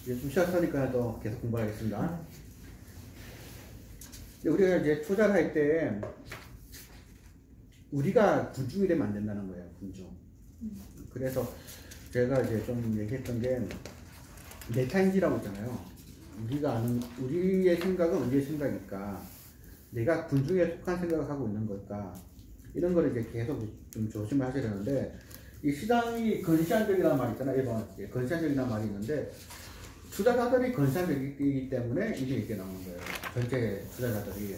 이제 좀 쉬었으니까 또 계속 공부하겠습니다. 우리가 이제 투자를 할 때 우리가 군중이 되면 안 된다는 거예요. 군중. 그래서 제가 이제 좀 얘기했던 게 메타인지라고 있잖아요. 우리가 아는 우리의 생각은 우리의 생각일까? 내가 군중에 속한 생각을 하고 있는 걸까? 이런 거를 이제 계속 좀 조심을 하셔야 되는데, 이 시장이 건시안적이라는 말이 있잖아요. 1번 건시안적이라는 말이 있는데, 투자자들이 건시안적이기 때문에 이게 나오는 거예요. 전체 투자자들이.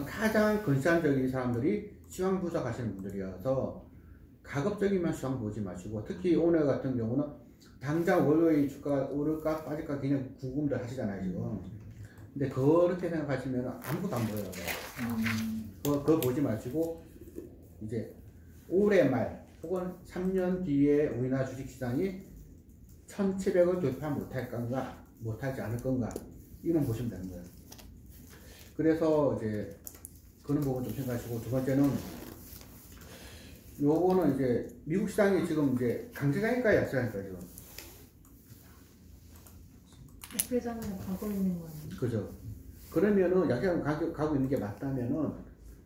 가장 건시안적인 사람들이 시황 분석하시는 분들이어서 가급적이면 시황 보지 마시고, 특히 오늘 같은 경우는 당장 월요일 주가가 오를까 빠질까 그냥 궁금들 하시잖아요 지금. 근데 그렇게 생각하시면 아무것도 안 보여요. 그거 보지 마시고 이제 올해 말 혹은 3년 뒤에 우리나라 주식시장이 1700을 돌파 못할 건가 못하지 않을 건가 이만 보시면 되는 거예요. 그래서 이제 그런 부분 좀 생각하시고, 두 번째는 요거는 이제 미국 시장이 지금 이제 강세장일까요 약세장일까요 지금? 약세장으로 가고 있는 거예요. 그죠. 그러면은 약세장 가고 있는 게 맞다면은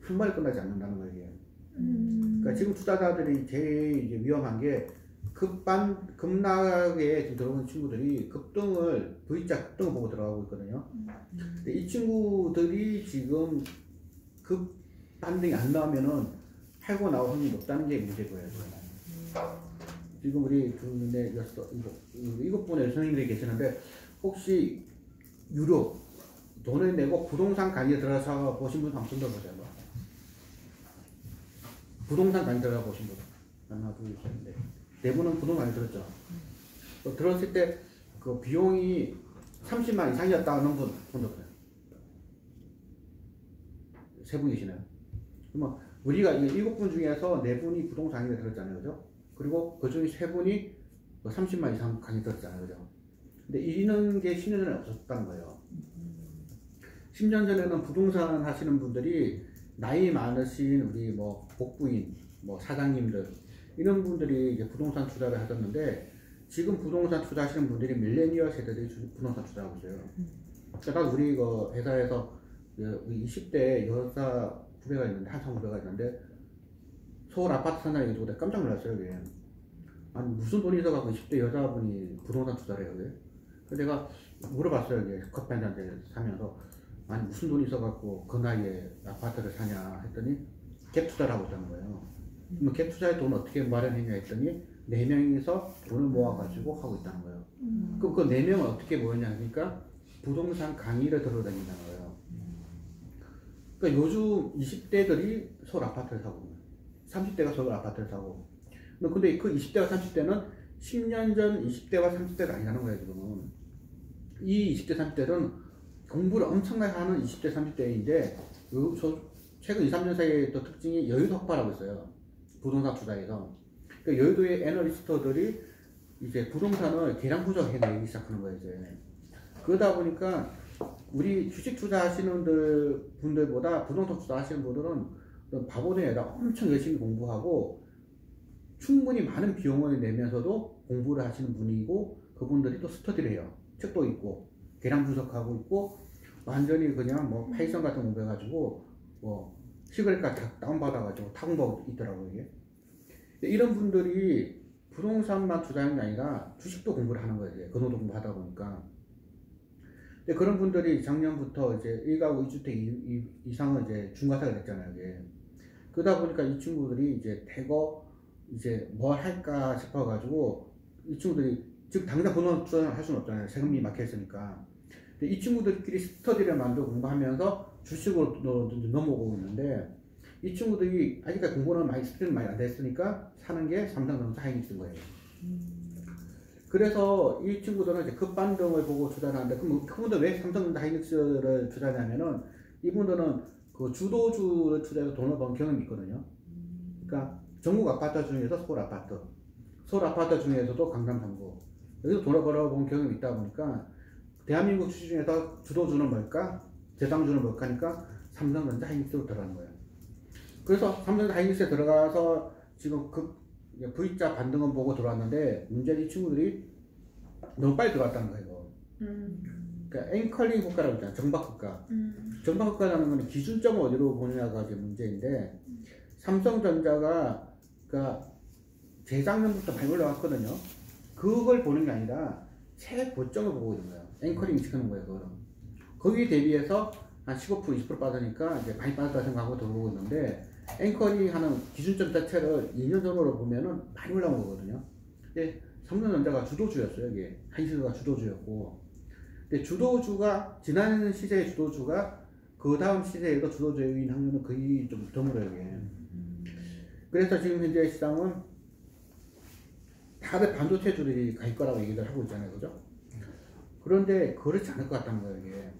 한 번에 끝나지 않는다는 거예요. 그러니까 지금 투자자들이 제일 이제 위험한 게 급락에 들어오는 친구들이 V자 급등을 보고 들어가고 있거든요. 근데 이 친구들이 지금 급 반등이 안 나오면은 팔고 나올 확률이 높다는 게 문제고요. 지금 우리 일곱 분의 선생님들이 계시는데, 혹시 유료 돈을 내고 부동산 강의에 들어가서 보신 분 한 분 더 보세요. 부동산 강의 들어가 보신 분 하나 둘 셋 넷. 네 분은 부동산 강의 들었죠. 들었을 때 그 비용이 30만 이상이었다 하는 분 손 들어요. 세 분 계시나요? 그러면 우리가 이 7분 중에서 4분이 부동산 강의를 들었잖아요. 그죠? 그리고 그 중에 3분이 30만 이상 강의 들었잖아요. 그죠? 근데 이런 게 10년 전에 없었다는 거예요. 10년 전에는 부동산 하시는 분들이 나이 많으신 우리 뭐 복부인, 뭐 사장님들 이런 분들이 이제 부동산 투자를 하셨는데, 지금 부동산 투자하시는 분들이 밀레니얼 세대들이 부동산 투자하고 있어요. 그러니까 우리 그 회사에서 우리 20대 여자 후배가 있는데, 한참 후배가 있는데 서울 아파트 산다는 얘기 듣고 깜짝 놀랐어요. 그게. 아니 무슨 돈이 있어갖고 20대 여자분이 부동산 투자를 해요. 그게. 그래서 내가 물어봤어요. 이제 커피 한잔 사면서, 아니 무슨 돈이 있어갖고 그 나이에 아파트를 사냐 했더니 갭 투자를 하고 있다는 거예요. 그럼 갭 투자에 돈 어떻게 마련했냐 했더니 4명이서 돈을 모아가지고 하고 있다는 거예요. 그럼 그 4명은 어떻게 모였냐 하니까 부동산 강의를 들어다닌다는 거예요. 그러니까 요즘 20대들이 서울 아파트를 사고, 30대가 서울 아파트를 사고. 근데 그 20대와 30대는 10년 전 20대와 30대가 아니라는 거예요 지금은. 이 20대 30대는 공부를 엄청나게 하는 20대 30대인데 최근 2, 3년 사이에 또 특징이 여유도 확보하고 있어요. 부동산 투자에서. 그러니까 여의도의 애널리스트들이 이제 부동산을 계량 분석해내기 시작하는 거예요 이제. 그러다 보니까 우리 주식 투자하시는 분들보다 부동산 투자하시는 분들은 바보들이 아니라 엄청 열심히 공부하고 충분히 많은 비용을 내면서도 공부를 하시는 분이고, 그분들이 또 스터디를 해요. 책도 읽고 계량 분석하고 있고, 완전히 그냥 뭐 파이썬 같은 거 공부해가지고 뭐 시그널까 다운받아가지고 타공부하고 있더라고요 이게. 이런 분들이 부동산만 투자하는 게 아니라 주식도 공부를 하는 거예요 이제. 근호도 공부하다 보니까. 근데 그런 분들이 작년부터 이제 1가구 2주택 이상은 이제 중과세가 됐잖아요 이게. 그러다 보니까 이 친구들이 이제 대거 이제 뭘 할까 싶어가지고, 이 친구들이 지금 당장 부동산 투자를 할 수는 없잖아요. 세금이 막혀있으니까. 근데 이 친구들끼리 스터디를 만들고 공부하면서 주식으로 넘어오고 있는데, 이 친구들이 아직까지 공부는 많이 스터디는 많이 안 됐으니까 사는 게 삼성전자 하이닉스인 거예요. 그래서 이 친구들은 이제 급반등을 보고 투자를 하는데, 그럼 그분들 왜 삼성전자 하이닉스를 투자하냐면은, 이분들은 그 주도주를 투자해서 돈을 번 경험이 있거든요. 그러니까 전국 아파트 중에서 서울 아파트 중에서도 강남 3구, 여기서 돈을 벌어본 경험이 있다 보니까 대한민국 주식 중에서 주도주는 뭘까? 대상주는 뭘까? 하니까 삼성전자 하이닉스로 들어가는 거예요. 그래서 삼성전자 하이닉스에 들어가서 지금 V자 반등은 보고 들어왔는데, 문제는 이 친구들이 너무 빨리 들어갔다는 거예요. 그러니까 앵커링 효과라고 있잖아. 정박 효과. 정박 효과라는 건 기준점을 어디로 보느냐가 이제 문제인데, 삼성전자가 그러니까 재작년부터 많이 올라왔거든요. 그걸 보는 게 아니라 최고점을 보고 있는 거예요. 앵커링 시키는 거예요. 그거는. 거기에 대비해서 한 15% 20% 빠지니까 이제 많이 빠졌다 생각하고 들어오고 있는데, 앵커링 하는 기준점 자체를 2년 전으로 보면은 많이 올라온 거거든요. 근데 삼성전자가 주도주였어요. 이게 한시가 주도주였고, 근데 주도주가 지난 시세의 주도주가 그 다음 시세에도 주도주인 확률은 거의 좀 드물어요. 이게. 그래서 지금 현재 시장은 다들 반도체주들이 갈 거라고 얘기를 하고 있잖아요. 그죠? 그런데 그렇지 않을 것 같다는 거예요. 이게.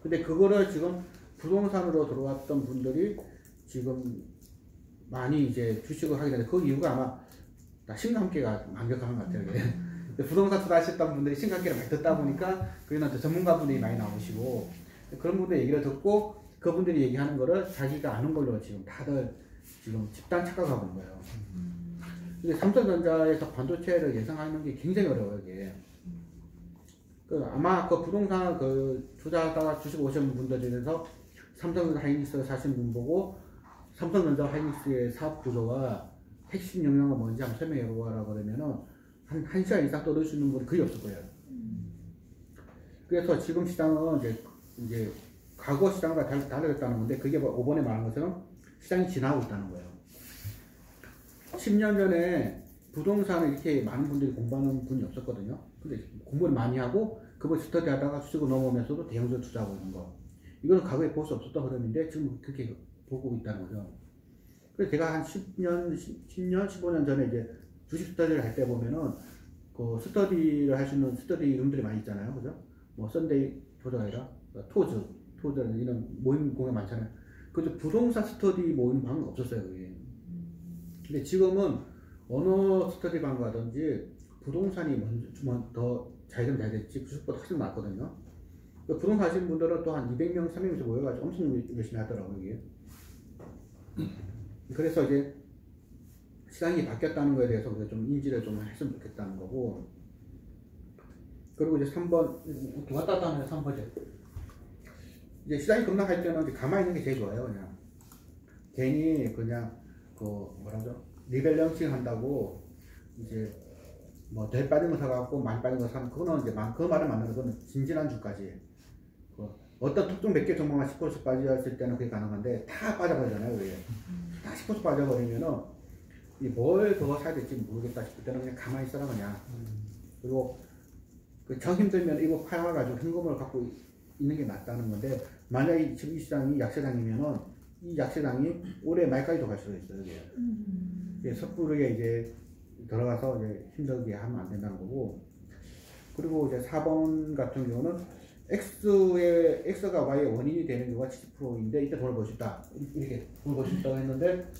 근데 그거를 지금 부동산으로 들어왔던 분들이 지금 많이 이제 주식을 하게 되는데, 그 이유가 아마 다 신강계가 완벽한 것 같아요. 이게. 부동산 투자하셨던 분들이 신강계를 많이 듣다 보니까 그런 전문가분들이 많이 나오시고, 그런 분들 얘기를 듣고 그분들이 얘기하는 거를 자기가 아는 걸로 지금 다들 지금 집단 착각하고 있는 거예요. 근데 삼성전자에서 반도체를 예상하는 게 굉장히 어려워요. 이게. 아마 그 부동산 그 투자하다가 주식 오신 분들 중에서 삼성전자 하이닉스 사신 분 보고 삼성전자 하이닉스의 사업 구조와 핵심 역량은 뭔지 한번 설명해 보라 그러면은 한 시간 이상 떠들 수 있는 분이 거의 없을 거예요. 그래서 지금 시장은 이제 과거 시장과 다르겠다는 건데, 그게 5번에 말한 것처럼 시장이 지나고 있다는 거예요. 10년 전에 부동산을 이렇게 많은 분들이 공부하는 분이 없었거든요. 근데 공부를 많이 하고 그걸 스터디 하다가 수익을 넘어오면서도 대형주를 투자하고 있는 거. 이거는 과거에 볼 수 없었던 흐름인데 지금 그렇게 보고 있다는 거죠. 그래서 제가 한 10년, 15년 전에 이제 주식 스터디를 할 때 보면은 그 스터디를 할 수 있는 스터디 룸들이 많이 있잖아요. 그죠? 뭐 썬데이 토저가 아니라 토즈 이런 모임 공연 많잖아요. 그래서 부동산 스터디 모임 방은 없었어요. 그게. 근데 지금은 어느 스터디 방 가든지 부동산이 더 잘 되면 잘 됐지 주식보다 훨씬 낫거든요. 부동산 하시는 분들은 또 한 200명, 300명씩 모여가지고 엄청 열심히 하더라고요. 이게. 그래서 이제 시장이 바뀌었다는 거에 대해서 우리가 좀 인지를 좀 했으면 좋겠다는 거고, 그리고 이제 3번 왔다 갔다 하면 3번째 이제 시장이 급락할 때는 이제 가만히 있는 게 제일 좋아요. 그냥 괜히 그냥 그 뭐라죠, 리밸런싱 한다고 이제 뭐 덜 빠진 거 사갖고 많이 빠진 거 사는, 그거는 이제 그 말을 맞는 거는 진진한주까지 어떤 특정 몇 개 종목만 10% 빠졌을 때는 그게 가능한데 다 빠져버리잖아요. 그게 다 10% 빠져버리면은 뭘 더 사야 될지 모르겠다 싶을 때는 그냥 가만히 있어라 그냥. 그리고 정 힘들면 이거 팔아가지고 현금을 갖고 있는 게 낫다는 건데, 만약에 지금 이 시장이 약세장이면은 이 약세장이 올해 말까지도 갈 수도 있어요. 이게 섣부르게 이제 들어가서 이제 힘들게 하면 안 된다는 거고. 그리고 이제 4번 같은 경우는 X가 Y의 원인이 되는 경우가 70%인데 이때 돈을 벌 수 있다. 이렇게 돈을 벌 수 있다고 했는데,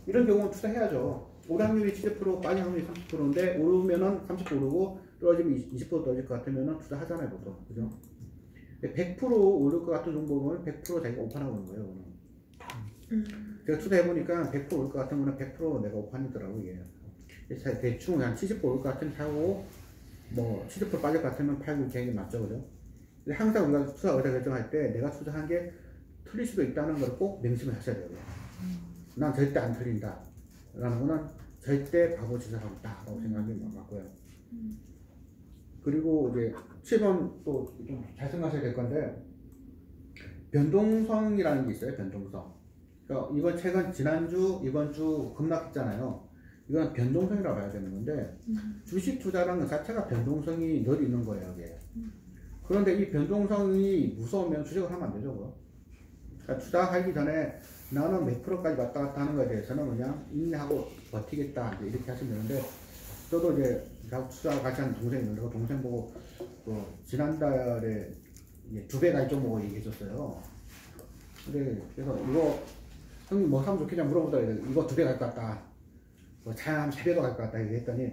이런 경우는 투자해야죠. 오락률이 70% 빠진 확률이 30%인데 오르면은 30% 오르고 떨어지면 20% 떨어질 것 같으면은 투자하잖아요, 보통. 그죠? 100% 오를 것 같은 종목은 100% 자기가 오판하고 있는 거예요, 오늘. 제가 투자해보니까 100% 오를 것 같은 거는 100% 내가 오판이더라고요, 이게. 대충 한 70% 오를 것 같으면 사고, 뭐 70% 빠질 것 같으면 팔고 이렇게 하는 게 맞죠, 그죠? 근데 항상 우리가 투자 의사 결정할 때 내가 투자한 게 틀릴 수도 있다는 걸 꼭 명심을 하셔야 돼요. 난 절대 안 틀린다 라는 거는 절대 바보 짓을 하고 있다 라고 생각이 맞고요. 그리고 이제 7번 또 좀 잘 생각하셔야 될 건데, 변동성이라는 게 있어요. 변동성. 그러니까 이번 최근 지난주 이번 주 급락했잖아요. 이건 변동성이라고 봐야 되는 건데, 주식 투자라는 것 자체가 변동성이 늘 있는 거예요. 이게. 그런데 이 변동성이 무서우면 주식을 하면 안 되죠. 그거. 그러니까 투자하기 전에 나는 몇 프로까지 왔다 갔다 하는 거에 대해서는 그냥 인내하고 버티겠다 이렇게 하시면 되는데, 저도 이제 투자 같이 하는 동생이 있는데 그 동생 보고 지난달에 2배 갈 종목을 얘기해 줬어요. 그래서 이거 형님 뭐 사면 좋겠냐 물어보더라고요. 이거 2배 갈 것 같다, 뭐 차 한 3배도 갈 것 같다 얘기했더니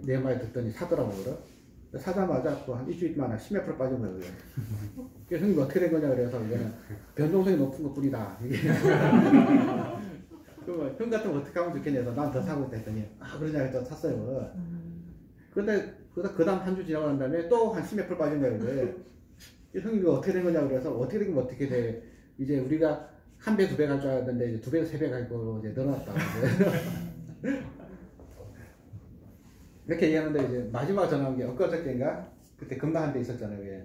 내 말 듣더니 사더라고요. 사자마자 또 한 일주일 만에 10몇 프로 빠진 거예요. 그래서 형님 어떻게 된 거냐 그래서 이거는 변동성이 높은 것 뿐이다. 그러면 형 같으면 어떻게 하면 좋겠냐 해서 난 더 사고 있다 했더니 그러냐 해서 샀어요. 그런데 그 다음 한 주 지나고 난 다음에 또 한 10몇 % 빠진 거예요. 이게. 형님 이거 어떻게 된 거냐 그래서 어떻게 되면 어떻게 돼. 이제 우리가 한 배, 두 배 갈 줄 알았는데 이제 두 배에서 세 배 갈 거로 이제 늘어났다. 이렇게 얘기하는데 이제 마지막 전화 온 게 엊그저께인가 그때 금방 한 대 있었잖아요. 그게.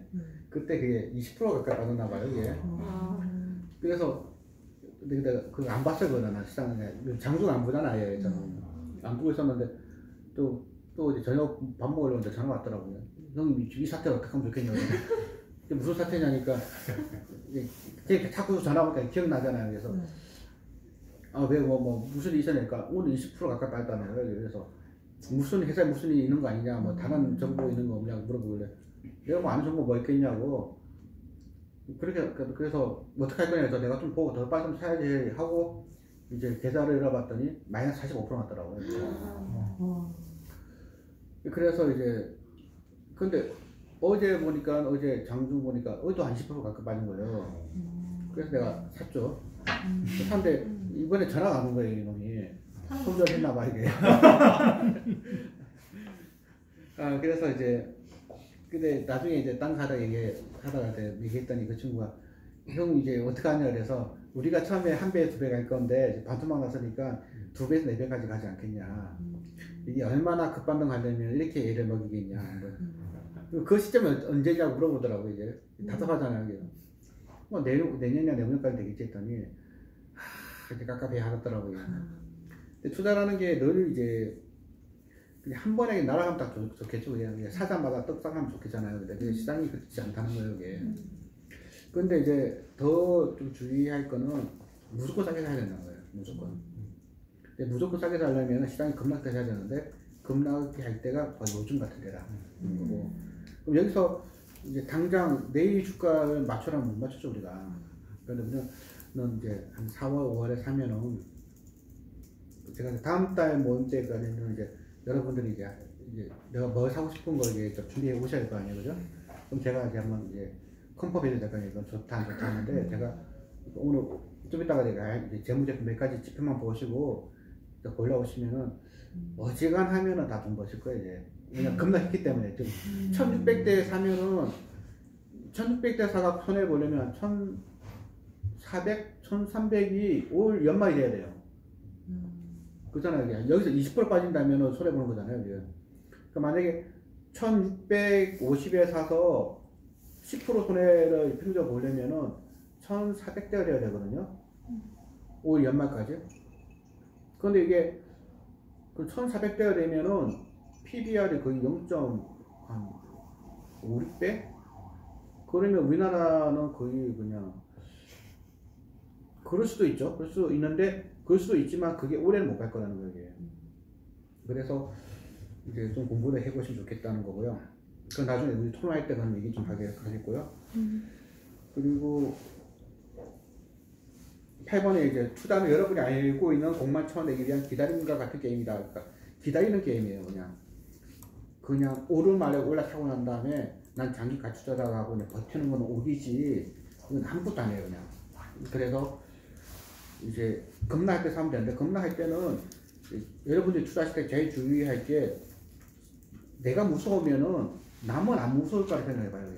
그때 그게 20% 가까이 빠졌나 봐요. 이게. 그래서 근데 그거 안 봤어요. 그거는 시장에 장수가 안 보잖아. 아예 저는 안 보고 있었는데 또 이제 저녁 밥 먹으려고 이제 전화 왔더라고요. 형님 이 사태 어떻게 하면 좋겠냐고. 이게 무슨 사태냐니까 이게 자꾸 전화 오니까 기억나잖아요. 그래서 아 왜 뭐 무슨 일이 있었냐니까 오늘 20% 가까이 빠졌다는 거예요. 그래서 무슨 회사에 무슨 일이 있는 거 아니냐, 뭐 다른 정보 있는 거 없냐고 물어보길래 내가 뭐 아는 정보 뭐 있겠냐고. 그래서 어떻게 할 거냐 해서 내가 좀 보고 더 빠지면 사야지 하고 이제 계좌를 열어봤더니 마이너스 45% 났더라고요. 그래서 이제 근데 어제 보니까 어제 장중 보니까 어제도 한 20% 가까이 빠진 거예요. 그래서 내가 샀죠. 샀는데 이번에 전화가 안 온 거예요. 이놈이 손절했나봐 이게. 아 그래서 이제 근데 나중에 이제 딴 사다 하다가 얘기했더니 그 친구가 형 이제 어떻게 하냐 그래서 우리가 처음에 한 배, 두 배 갈 건데 이제 반토막 났으니까 두 배에서 네 배까지 가지 않겠냐. 이게 얼마나 급반등 가려면 이렇게 애를 먹이겠냐. 그 시점이 언제냐고 물어보더라고 이제. 답답하잖아요. 이게. 뭐 내년이나 내후년까지 되겠지 했더니 이렇게 깝깝해 하더라고요. 근데 투자라는 게 늘 이제 그냥 한 번에 날아가면 딱 좋겠죠. 그냥 사자마자 떡상하면 좋겠잖아요. 근데 시장이 그렇지 않다는 거예요. 이게. 근데 이제 더 좀 주의할 거는 무조건 싸게 사야 된다는 거예요. 무조건. 근데 무조건 싸게 사려면 시장이 급락해 해야 되는데 급락해 할 때가 거의 요즘 같은 때라. 거고. 그럼 여기서 이제 당장 내일 주가를 맞춰라면 못 맞추죠 우리가. 그런데 우리는 이제 한 4월, 5월에 사면은 제가 다음 달 모임 때까지는 이제 여러분들이 이제 내가 뭘 사고 싶은 거 이제 준비해 오셔야 될 거 아니에요, 그죠? 그럼 제가 이제 한번 이제 컨퍼베이드 잠깐 이건 좋다 안 좋다 하는데 제가 오늘 좀 이따가 제가 이제 재무제표 몇 가지 지표만 보시고 골라오시면은 어지간하면은 다 돈 버실 거예요 이제. 왜냐 급락했기 때문에 지금 1600대 사면은 1600대 사가 손해 보려면 1400, 1300이 올 연말이 돼야 돼요. 그잖아요. 여기서 20% 빠진다면 손해보는 거잖아요. 그러니까 만약에 1650에 사서 10% 손해를 평균 보려면은 1400대가 돼야 되거든요. 올 연말까지. 그런데 이게 1400대가 되면은 PBR이 거의 0.56배? 그러면 우리나라는 거의 그냥 그럴 수도 있죠. 그럴 수도 있는데 그럴 수도 있지만 그게 오래는 못 갈 거라는 거예요. 그래서 이제 좀 공부를 해보시면 좋겠다는 거고요. 그건 나중에 우리 토론할 때 그런 얘기 좀 하겠고요. 그리고 8번에 이제 투자는 여러분이 알고 있는 공만 쳐내기 위한 기다림과 같은 게임이다. 그러니까 기다리는 게임이에요. 그냥 오르말에 올라타고 난 다음에 난 장기 가치자라고 하고 버티는 건 오기지. 이건 아무것도 안 해요. 그냥. 그래서 이제 급락할 때 사면 되는데 급락할 때는 여러분들이 투자하실 때 제일 주의할 게 내가 무서우면은 남은 안 무서울 거라 생각해봐요.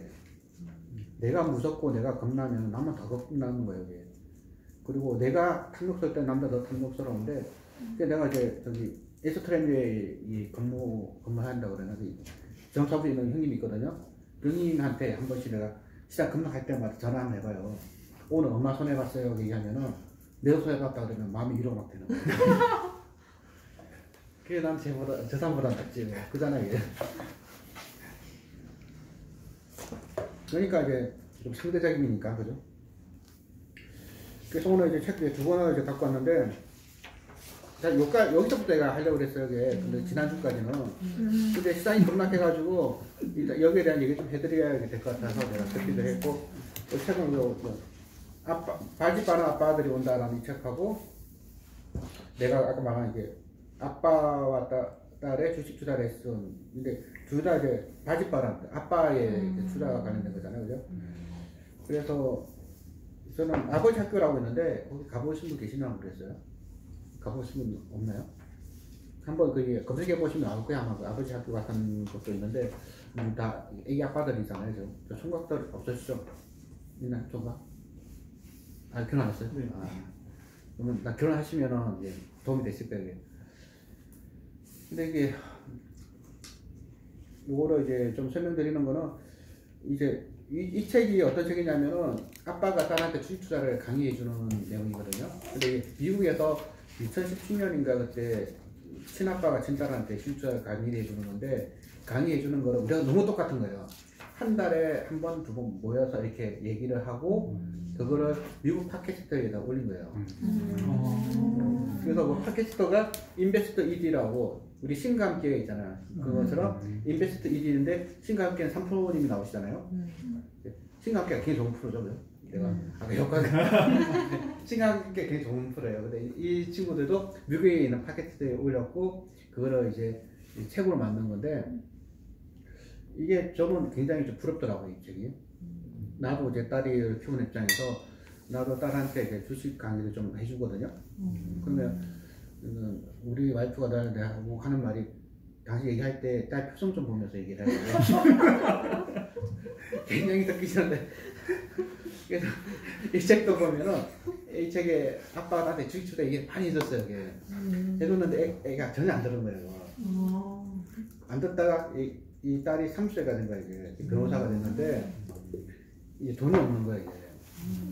내가 무섭고 내가 겁나면 남은 더 겁나는 거예요. 이게. 그리고 내가 탐욕스러울 때 남자 더 탐욕스러운데 내가 이제 저기 에스트랜드에 근무한다고 그러나 정사부에 있는 형님이 있거든요. 형님한테 한 번씩 내가 시장 급락할 때마다 전화 한번 해봐요. 오늘 얼마 손해봤어요? 얘기하면은 내가 손해봤다 그러면 마음이 위로가 막 되는 거예요. 그게 난 저 사람보다 낫지 뭐. 그잖아요. 이게. 그러니까 이제 좀 상대적이니까 그죠? 그래서 오늘 이제 책 두 권을 이제 갖고 왔는데 여기서부터 내가 하려고 그랬어요. 근데 지난주까지는. 근데 시장이 급락해가지고 여기에 대한 얘기 좀 해드려야 될 것 같아서 내가 듣기도 했고 또 책은 바지 빠른 아빠들이 온다라는 이 책하고 내가 아까 말한 이게 아빠와 딸의 주식 투자 레슨. 근데 둘 다 이제 바지 빠른 아빠의 투자가 관련된 거잖아요. 그죠? 그래서 저는 아버지 학교라고 있는데 거기 가보신 분 계시나 모르겠어요. 가보신 분 없나요? 한번 그 검색해 보시면 나올 거야. 아마 그 아버지 학교 같은 것도 있는데 다 애기 아빠들이잖아요. 저 총각들 없으시죠? 있나 총각? 아 결혼 안 했어요? 네. 아, 그러면 나 결혼하시면은 이제 도움이 되실 거예요. 근데 이게 요거를 이제 좀 설명드리는 거는 이제 이 책이 어떤 책이냐면은 아빠가 딸한테 주식 투자를 강의해 주는 내용이거든요. 근데 이게 미국에서 2017년인가 그때 친아빠가 친딸한테 주식 투자를 강의를 해 주는 건데 강의해 주는 거는 우리가 너무 똑같은 거예요. 한 달에 한 번, 두 번 모여서 이렇게 얘기를 하고 그거를 미국 팟캐스트에다 올린 거예요. 그래서 그 팟캐스트가 인베스트 ED라고 우리 신과 함께 있잖아요. 그것처럼 인베스트 ED인데 신과 함께는 3프로님이 나오시잖아요. 신과 함께가 굉장히 좋은 프로죠. 내가 아까 효과가 신과 함께 굉장히 좋은 프로예요. 근데 이 친구들도 미국에 있는 팟캐스트에 올렸고 그거를 이제 책으로 만든 건데 이게 저는 굉장히 좀 부럽더라고요. 이 책이. 나도 이제 딸을 키우는 입장에서 나도 딸한테 이제 주식 강의를 좀 해주거든요. 그러면 우리 와이프가 나한테 하는 말이 당신 얘기할 때 딸 표정 좀 보면서 얘기를 해요. 굉장히 듣기 싫은데 그래서 이 책도 보면은 이 책에 아빠가 나한테 주식 투자 얘기 많이 해줬어요. 이게 해줬는데 애가 전혀 안 들은 거예요. 안 듣다가 이 딸이 30세가 된 거예요. 이제 변호사가 됐는데 이제 돈이 없는 거예요.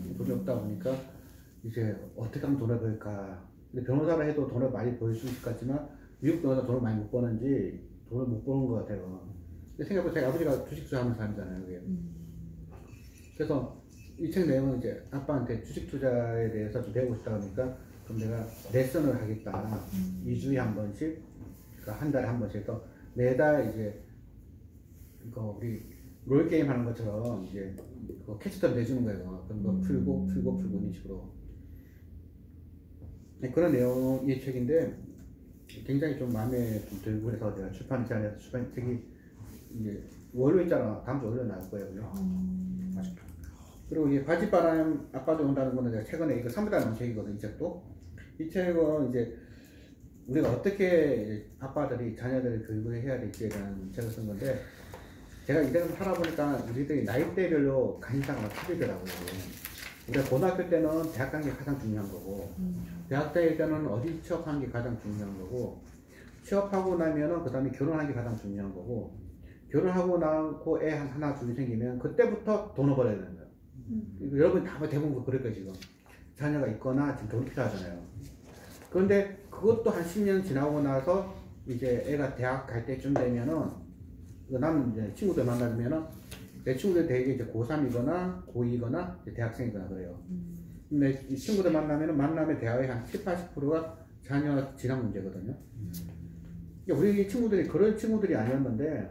이제 돈이 없다 보니까 이제 어떻게 하면 돈을 벌까. 근데 변호사를 해도 돈을 많이 벌 수 있을 것 같지만 미국 변호사 돈을 많이 못 버는지 돈을 못 버는 것 같아요. 근데 생각해보면 제 아버지가 주식 투자하는 사람이잖아요. 그게. 그래서 이 책 내용은 이제 아빠한테 주식 투자에 대해서 좀 배우고 싶다 보니까 그럼 내가 레슨을 하겠다. 2주에 한 번씩, 그러니까 한 달에 한 번씩 해서 매달 이제 그 우리 롤 게임 하는 것처럼 이제 그 캐치터를 내주는 거예요. 그런 거 풀고 이런 식으로. 네, 그런 내용의 책인데 굉장히 좀 마음에 좀 들고 그래서 내가 출판사에서 출판책이 이제 월요일 있잖아. 다음 주 월요일 나올 거예요. 그리고 이제 바짓바람 아빠도 온다는 거는 제가 최근에 이거 3부 나온 책이거든. 이 책도. 이 책은 이제 우리가 어떻게 이제 아빠들이 자녀들을 교육을 해야 될지에 대한 책을 쓴 건데 제가 이대로 살아보니까 우리들이 나이대별로 관심사가 막 틀리더라고요. 우리가 고등학교 때는 대학 가는 게 가장 중요한 거고 대학 다닐 때는 어디 취업하는 게 가장 중요한 거고 취업하고 나면은 그 다음에 결혼하는 게 가장 중요한 거고 결혼하고 나고 애 하나 둘이 생기면 그때부터 돈을 벌어야 되는 거예요. 여러분 다 대부분 그럴 거예요. 지금 자녀가 있거나 지금 돈 필요하잖아요. 그런데 그것도 한 10년 지나고 나서 이제 애가 대학 갈 때쯤 되면은 나는 이제 친구들 만나면은 내 친구들 되게 이제 고3이거나 고2거나 대학생이거나 그래요. 근데 이 친구들 만나면 대화의 한 70~80%가 자녀 진학 문제거든요. 우리 친구들이 그런 친구들이 아니었는데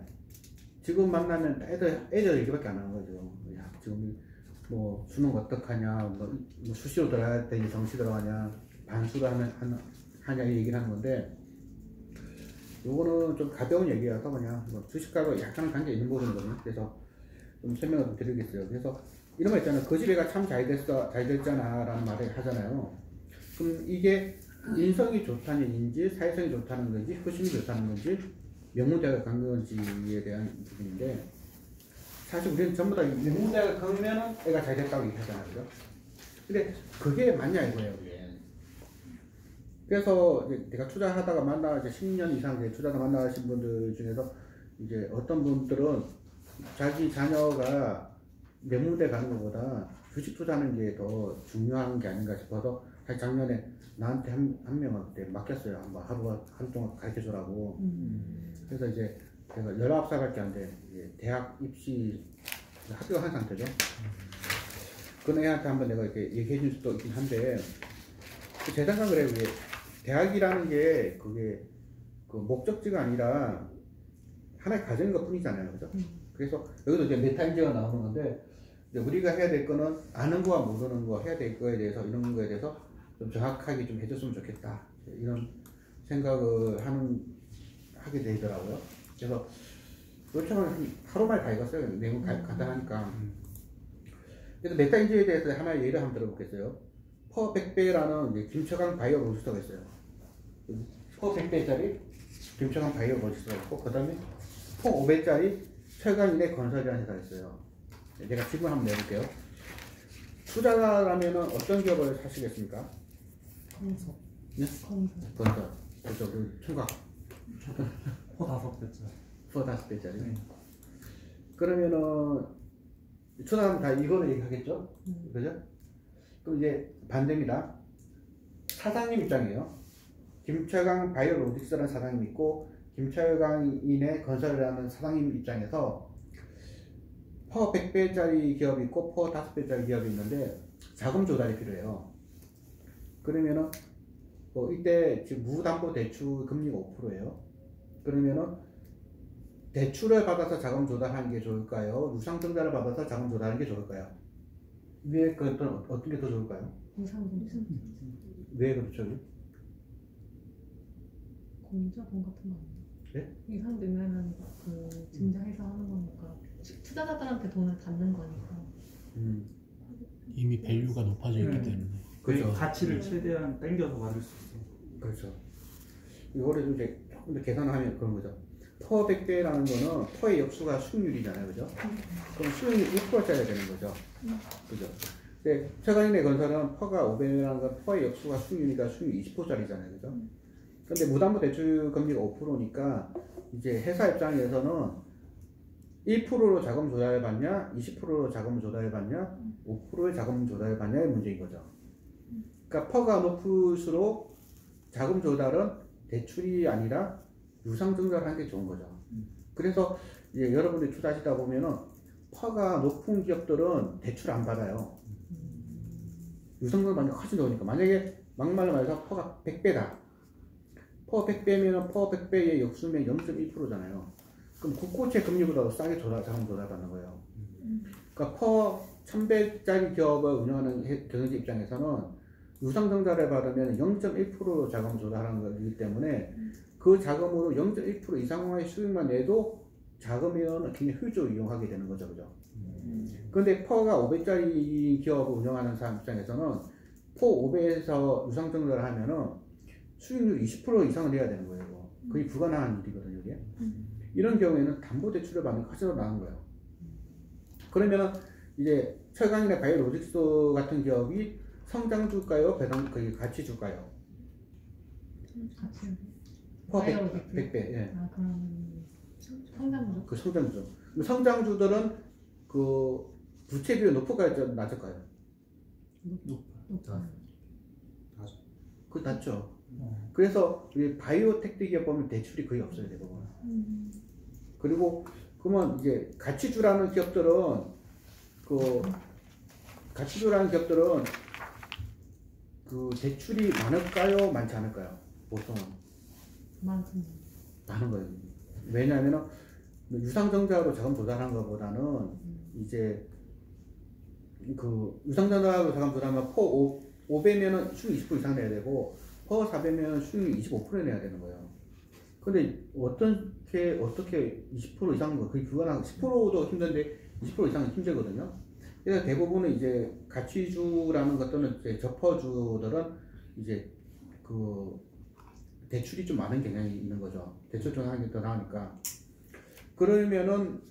지금 만나면 애들 얘기밖에 안 하는 거죠. 야, 지금 뭐 수능 어떡하냐, 뭐 수시로 들어가야 되니 정시 들어가냐, 반수로 하냐 이 얘기를 하는 건데 요거는 좀 가벼운 얘기라서 그냥 뭐 주식하고 약간은 관계 있는 부분이거든요. 그래서 좀 설명을 좀 드리겠어요. 그래서 이런 거 있잖아요. 그 집애가 참 잘 됐잖아 라는 말을 하잖아요. 그럼 이게 인성이 좋다는 얘기인지 사회성이 좋다는 건지 효심이 좋다는 건지 명문대학을 간 건지에 대한 부분인데 사실 우리는 전부 다 명문대학을 가면 애가 잘 됐다고 얘기하잖아요. 그죠? 근데 그게 맞냐 이거예요. 그게. 그래서 이제 내가 투자하다가 이제 10년 이상 투자하다 만나신 분들 중에서 이제 어떤 분들은 자기 자녀가 명문대 가는 것보다 주식 투자하는 게 더 중요한 게 아닌가 싶어서 사실 작년에 나한테 한 명한테 맡겼어요. 한번 하루 동안 가르쳐 주라고. 그래서 이제 제가 19살밖에 안 돼. 대학 입시 합격한 상태죠. 그 애한테 한번 내가 이렇게 얘기해 줄 수도 있긴 한데 제 생각은 그래요. 그게 대학이라는 게 그게 그 목적지가 아니라 하나의 과정인 것 뿐이잖아요. 그죠? 그래서 여기도 이제 메타인지가 나오는 건데 이제 우리가 해야 될 거는 아는 거와 모르는 거 해야 될 거에 대해서 이런 거에 대해서 좀 정확하게 좀 해줬으면 좋겠다. 이런 생각을 하게 되더라고요. 그래서 요청을 하루 만에 다 읽었어요. 내용 간단하니까. 그래서 메타인지에 대해서 하나의 예를 한번 들어보겠어요. 퍼 100배라는 김철강 바이오 로스터가 있어요. 퍼 100배짜리 김철강 바이오로직스가 있고 그 다음에 1,500짜리 최강인의 건설이라는 회사가 있어요. 제가 지금 한번 내볼게요. 투자라면은 어떤 기업을 사시겠습니까? 건설. 네? 건설. 건설. 그렇죠. 그 총각. 포 5배짜리. 포 5배짜리. 네. 그러면은 투자하면 다 이거를 얘기하겠죠? 그죠? 그럼 이제 반대입니다. 사장님 입장이에요. 김철강 바이오로직스라는 사장님이 있고 김철강인의 건설이라는 사장님 입장에서 퍼 100배짜리 기업이 있고 퍼 5배짜리 기업이 있는데 자금 조달이 필요해요. 그러면은 이때 지금 무담보대출 금리가 5%예요. 그러면은 대출을 받아서 자금 조달하는 게 좋을까요? 유상증자를 받아서 자금 조달하는 게 좋을까요? 왜 어떤 게 더 좋을까요? 유상증자. 왜 그렇죠? 공자본 같은 거 아니에요? 네? 유상증자는 그 증자해서 하는 거니까 투자자들한테 돈을 받는 거니까. 이미 밸류가 높아져 있기 때문에. 그렇죠. 가치를 최대한 당겨서 받을 수 있어. 그렇죠. 이거를 이제 조금 더 계산하면 그런 거죠. 퍼 100배라는 거는 퍼의 역수가 수익률이잖아요. 그죠? 그럼 수익률이 1%짜리 되는 거죠. 그죠? 근데 최강인의 건설은 퍼가 5배라는 건 퍼의 역수가 수익률이니까 수익률 20%짜리잖아요. 그죠? 근데 무담보대출 금리가 5%니까 이제 회사 입장에서는 1%로 자금 조달을 받냐, 20%로 자금 조달을 받냐, 5%의 자금 조달을 받냐의 문제인 거죠. 그러니까 퍼가 높을수록 자금 조달은 대출이 아니라 유상증자를 하는 게 좋은 거죠. 그래서 이제 여러분들이 투자하시다 보면은 퍼가 높은 기업들은 대출 안 받아요. 유상증자 받는 게 훨씬 좋으니까. 만약에 막말로 말해서 퍼가 100배다. 퍼 100배면 퍼 100배의 역수면 0.1%잖아요. 그럼 국고채 금리보다 더 싸게 자금 조달 받는 거예요. 그러니까 퍼 1000배짜리 기업을 운영하는 경영자 입장에서는 유상증자를 받으면 0.1%로 자금 조달하는 거기 때문에 그 자금으로 0.1% 이상의 수익만 내도 자금이면 굉장히 효율적으로 이용하게 되는 거죠. 그죠? 그런데 퍼가 5배짜리 기업을 운영하는 사람 입장에서는 퍼 5배에서 유상증자를 하면은 수익률 20% 이상을 내야 되는 거예요. 그게 불가능한 일이거든요. 이게. 이런 경우에는 담보대출을 받는 게 훨씬 더 나은 거예요. 그러면 이제 철강이나 바이오로직스 같은 기업이 성장주일까요? 가치주일까요? 같이. 퍼 100배. 예. 아, 그럼 성장주. 그 성장주. 성장주들은 그 부채 비율 높을까요? 낮을까요? 높아. 그 낮죠. 그래서 우리 바이오텍 기업 보면 대출이 거의 없어요, 대부분. 그리고 그러면 이제 가치주라는 기업들은 그 대출이 많을까요, 많지 않을까요? 보통은 많은 거예요. 왜냐하면 유상증자로 자금 조달하는 것보다는 이제 그 유상증자로 자금 조달하면 퍼 5배면은 수익 20% 이상 내야 되고 퍼 4배면 수익 25% 내야 되는 거예요. 근데 어떻게 20% 이상인 거 그게 불가능하고 10%도 힘든데 20% 이상은 힘들거든요. 그래서 대부분은 이제 가치주라는 것들은 이제 저퍼주들은 이제 그 대출이 좀 많은 경향이 있는 거죠. 대출 좀 하는 게 더 나으니까. 그러면은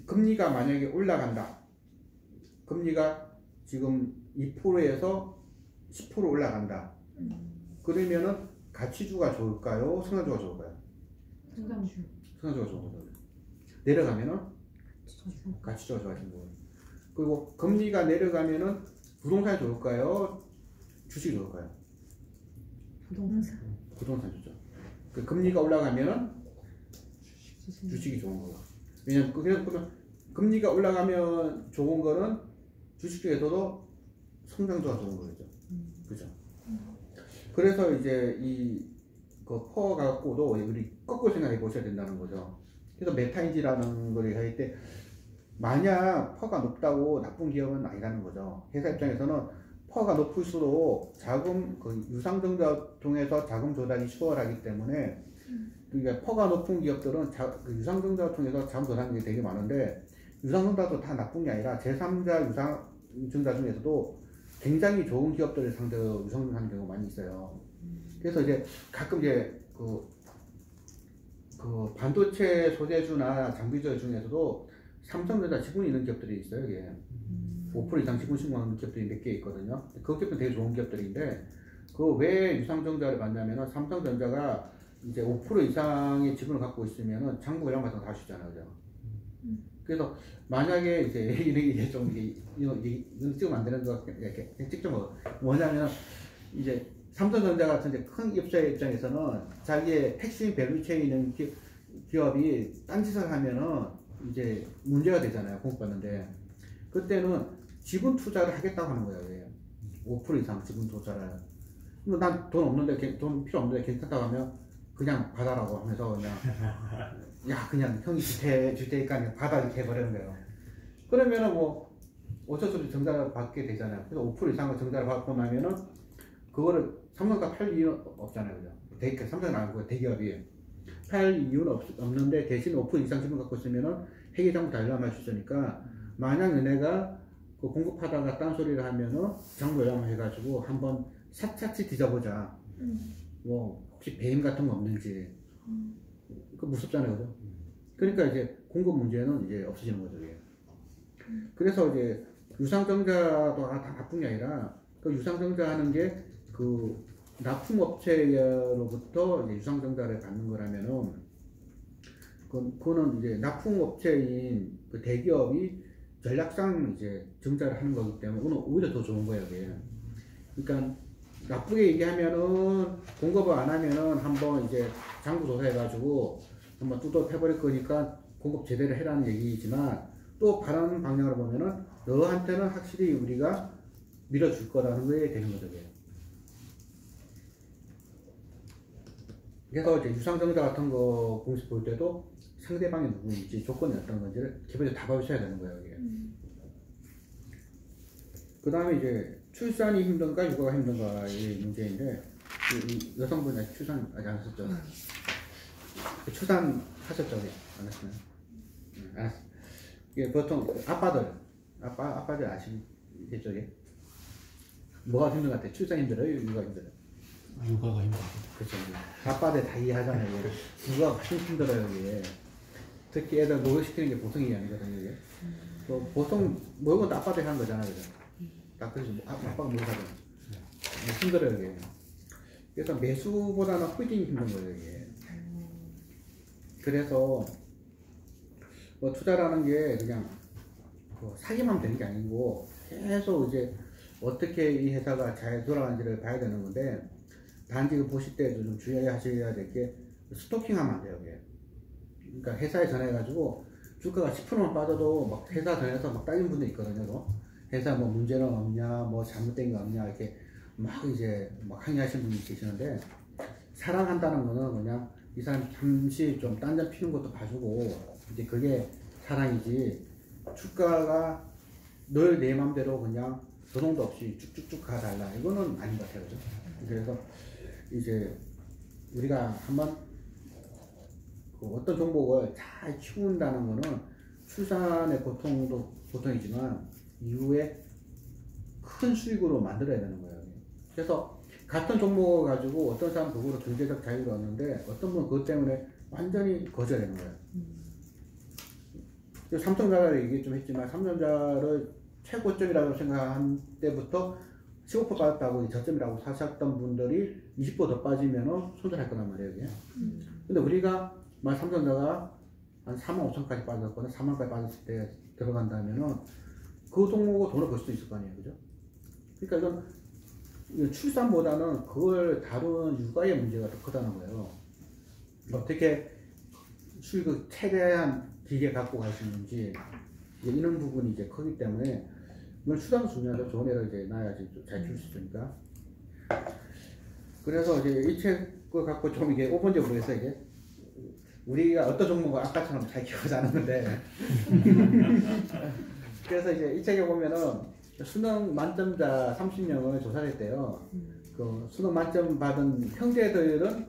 금리가 만약에 올라간다. 금리가 지금 2%에서 10% 올라간다. 그러면은 가치주가 좋을까요? 성장주가 좋을까요? 성장주가 좋은 거죠. 내려가면은 가치주가 좋아지는 거예요. 그리고 금리가 내려가면은 부동산이 좋을까요? 주식이 좋을까요? 부동산 좋죠. 그 금리가 올라가면은 주식이 좋은 거고. 왜냐면 그냥 금리가 올라가면 좋은 거는 주식 중에서도 성장주가 좋은 거죠. 그죠? 그래서 이제 그 퍼 갖고도 우리 거꾸로 생각해 보셔야 된다는 거죠. 그래서 메타인지라는 걸 할 때 만약 퍼가 높다고 나쁜 기업은 아니라는 거죠. 회사 입장에서는 퍼가 높을수록 그 유상증자 통해서 자금 조달이 수월하기 때문에 그러니까 퍼가 높은 기업들은 그 유상증자 통해서 자금 조달이 되게 많은데 유상증자도 다 나쁜 게 아니라 제3자 유상증자 중에서도 굉장히 좋은 기업들을 상대로 유상증자하는 경우가 많이 있어요. 그래서 이제 가끔 이제 그 그 반도체 소재주나 장비주 중에서도 삼성전자 지분이 있는 기업들이 있어요. 이게 5% 이상 지분 신고하는 기업들이 몇 개 있거든요. 그 기업들은 되게 좋은 기업들인데 그 왜 유상증자를 받냐면은 삼성전자가 이제 5% 이상의 지분을 갖고 있으면은 장부 이런 같은 거 다 주잖아요. 그죠? 그래서 만약에 이제 이게 좀 이건 찍으면 안 되는 거 이렇게 찍죠. 뭐냐면 이제 삼성전자 같은 이제 큰 업체의 입장에서는 자기의 핵심 밸류체인에 있는 기업이 딴짓을 하면은 이제 문제가 되잖아요. 공급받는데 그때는 지분 투자를 하겠다고 하는 거예요. 5% 이상 지분 투자를. 난 돈 없는데 돈 필요 없는데 괜찮다고 하면 그냥 받아라고 하면서 그냥 야 그냥 형이 주테니까 그냥 받아 이렇게 해버리는 거예요. 그러면은 뭐 어쩔 수 없이 정자를 받게 되잖아요. 그래서 5% 이상의 정자를 받고 나면은 그거를 삼성가 팔 이유는 없잖아요. 그죠? 삼성은 아니고 대기업이 팔 이유는 없는데 대신 5% 이상 지분 갖고 있으면은 회계장부 달라말 수 있으니까 만약 너네가 그 공급하다가 딴소리를 하면은 장부 열람을 해가지고 한번 샅샅이 뒤져보자. 뭐 혹시 배임 같은 거 없는지. 그 무섭잖아요, 그죠? 그러니까 이제 공급 문제는 이제 없어지는 거죠, 이게. 그래서 이제 유상증자도 다 나쁜 게 아니라 그 유상증자 하는 게 그 납품업체로부터 이제 유상증자를 받는 거라면은 그거는 이제 납품업체인 그 대기업이 전략상 이제 증자를 하는 거기 때문에 오히려 더 좋은 거예요, 이게. 그러니까 나쁘게 얘기하면은 공급을 안 하면은 한번 이제 장부 조사해가지고 한번 뚜껑 패버릴 거니까 공급 제대로 해라는 얘기이지만 또 바라는 방향으로 보면은 너한테는 확실히 우리가 밀어줄 거라는 게 되는 거죠. 이게. 그래서 이제 유상증자 같은 거 공시 볼 때도 상대방이 누구인지 조건이 어떤 건지를 기본적으로 다 봐주셔야 되는 거예요. 이게. 그 다음에 이제 출산이 힘든가 육아가 힘든가의 문제인데 이 여성분이 출산 아직 안 하셨죠? 출산 하셨죠? 안 하시나요? 안 하셨어요. 이게 보통 아빠들 아시겠죠? 이게? 뭐가 힘든 것 같아요? 출산 힘들어요? 육아가 힘들어요? 육아가 힘들어요. 그렇죠. 아빠들 다 이해하잖아요. 육아가 훨씬 힘들어요. 이게. 특히 애들 목욕시키는 게 보통 일이 아니거든요. 이게. 보통 목욕은 아빠들이 하는 거잖아요. 그죠? 딱 그래서 아빠가 목욕하잖아요. 힘들어요. 이게. 그래서 매수보다는 후딩이 힘든 거예요. 이게. 그래서 뭐 투자라는 게 그냥 사기만 되는 게 아니고 계속 이제 어떻게 이 회사가 잘 돌아가는지를 봐야 되는 건데 단지 보실 때도 좀 주의하셔야 될 게 스토킹 하면 안 돼요. 이게. 그러니까 회사에 전화해가지고 주가가 10%만 빠져도 막 회사 전화해서 막 따지는 분들 있거든요. 회사 뭐 문제는 없냐, 뭐 잘못된 거 없냐 이렇게 막 이제 막 항의하시는 분이 계시는데 사랑한다는 거는 그냥 이 사람이 잠시 좀 딴점 피는 것도 봐주고 이제 그게 사랑이지 주가가 늘 내 맘대로 그냥 조정도 없이 쭉쭉쭉 가달라 이거는 아닌 것 같아요. 그죠? 그래서 이제 우리가 한번 그 어떤 종목을 잘 키운다는 거는 출산의 고통도 고통이지만 이후에 큰 수익으로 만들어야 되는 거예요. 그래서 같은 종목을 가지고 어떤 사람은 그거로 경제적 자유를 얻는데 어떤 분은 그것 때문에 완전히 거절하는 거예요. 삼성전자를 얘기 좀 했지만 삼성전자를 최고점이라고 생각한 때부터 15% 빠졌다고 저점이라고 사셨던 분들이 20% 더 빠지면 손절할 거란 말이에요. 이게. 근데 우리가 만 삼성전자가 한 4만 5천까지 빠졌거나 4만까지 빠졌을 때 들어간다면은 그 종목으로 돈을 벌 수도 있을 거 아니에요. 그죠? 그러니까 이건 출산보다는 그걸 다루는 육아의 문제가 더 크다는 거예요. 어떻게 수익을 최대한 길게 갖고 갈 수 있는지 이런 부분이 이제 크기 때문에 물론 출산도 중요하죠. 좋은 애를 이제 낳아야지 잘 키울 수 있으니까. 그래서 이제 이 책을 갖고 좀 이게 오번적으로 해서 이게 우리가 어떤 종목을 아까처럼 잘 키우지 않았는데 그래서 이제 이 책에 보면은 수능 만점자 30명을 조사를 했대요. 그 수능 만점 받은 형제들은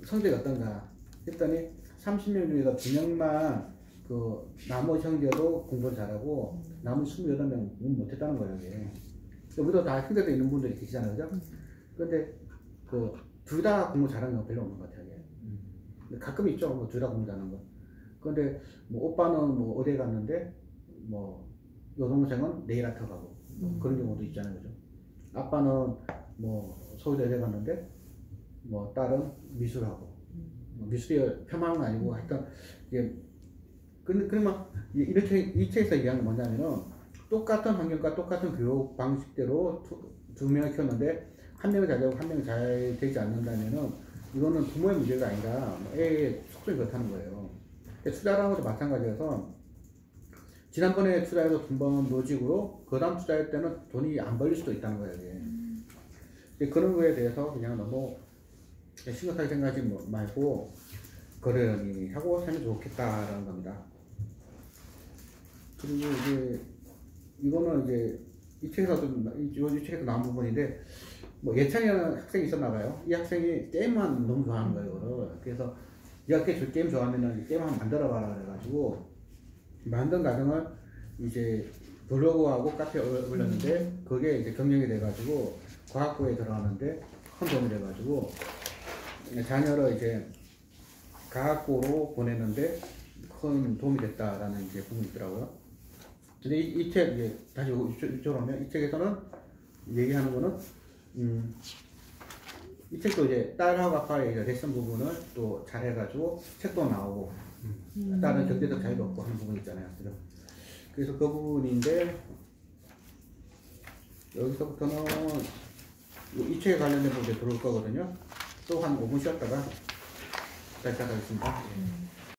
성적이 어떤가 했더니 30명 중에서 2명만 그 나머지 형제도 공부를 잘하고 나머지 28명 공부 못했다는 거예요. 이게. 우리도 다 형제도 있는 분들이 계시잖아요. 그죠? 근데 그 둘 다 공부 잘하는 건 별로 없는 것 같아요. 이게. 가끔 있죠. 뭐 둘 다 공부하는 거. 그런데 뭐 오빠는 뭐 어디에 갔는데 뭐 여동생은 네일 아트 가고 뭐 그런 경우도 있잖아요. 그죠? 아빠는 뭐 서울대 어디 갔는데 뭐 딸은 미술하고 뭐 미술이 폄하는 건 아니고 하여튼 이게 그러면 이렇게 이 책에서 얘기하는 건 뭐냐면은 똑같은 환경과 똑같은 교육 방식대로 두 명을 키웠는데 한 명이 잘 되고 한 명이 잘 되지 않는다면은 이거는 부모의 문제가 아니라 애의 속성이 그렇다는 거예요. 투자라는 것도 마찬가지여서 지난번에 투자해서 번 노직으로 그 다음 투자할 때는 돈이 안 벌릴 수도 있다는 거예요. 이게. 그런 거에 대해서 그냥 너무 심각하게 생각하지 말고 그러니 하고 살면 좋겠다라는 겁니다. 그리고 이제 이거는 이제 이 책에서도 이 책에서 나온 부분인데 뭐 예찬이라는 학생이 있었나 봐요. 이 학생이 게임만 너무 좋아하는 거예요. 이거를. 그래서 이 학생이 게임 좋아하면은 게임 한번 만들어 봐라 그래가지고 만든 과정을 이제 블로그하고 카페에 올렸는데 그게 이제 경영이 돼가지고 과학부에 들어가는데 큰 도움이 돼가지고 자녀를 이제 과학부로 보내는데 큰 도움이 됐다라는 이제 부분이 있더라고요. 근데 이 책 이제 다시 이쪽으로 오면 이 책에서는 얘기하는 거는 이 책도 이제 딸하고 아빠의 이제 레슨 부분을 또 잘해가지고 책도 나오고 딸은 경제적 자유도 없고 하는 부분 있잖아요. 그죠? 그래서 그 부분인데 여기서부터는 이 책에 관련된 부분이 들어올 거거든요. 또 한 5분 쉬었다가 다시 시작하겠습니다.